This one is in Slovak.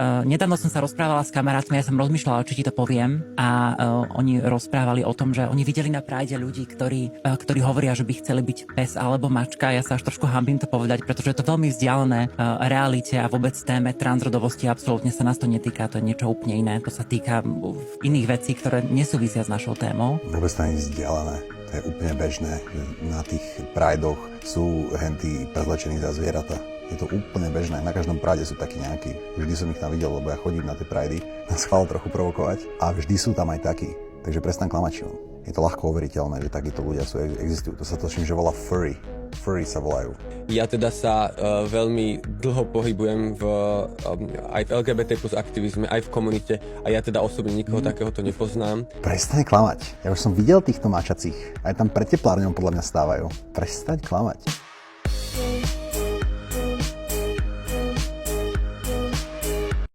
Nedávno som sa rozprávala s kamarátmi, ja som rozmýšľala, či ti to poviem a oni rozprávali o tom, že oni videli na Pride ľudí, ktorí hovoria, že by chceli byť pes alebo mačka. Ja sa až trošku hanbím to povedať, pretože je to veľmi vzdialené realite a vôbec téme transrodovosti absolútne sa nás to netýka, to je niečo úplne iné. To sa týka iných vecí, ktoré nesúvisia s našou témou. Vôbec to nie je vzdialené. To je úplne bežné, že na tých Pridoch sú henty prezlečení za zvieratá. Je to úplne bežné. Na každom Pride sú takí nejakí. Vždy som ich tam videl, lebo ja chodím na tie Pridy na schvál trochu provokovať a vždy sú tam aj takí. Takže prestan klamať. Je to ľahko overiteľné, že takíto ľudia existujú. To sa tuším, že volá furry. Furry sa volajú. Ja teda sa veľmi dlho pohybujem aj v LGBT plus aktivizme, aj v komunite a ja teda osobne nikoho takéhoto nepoznám. Prestaň klamať. Ja už som videl týchto máčacích. Aj tam pred teplárňou podľa mňa stávajú. Prestaň klamať.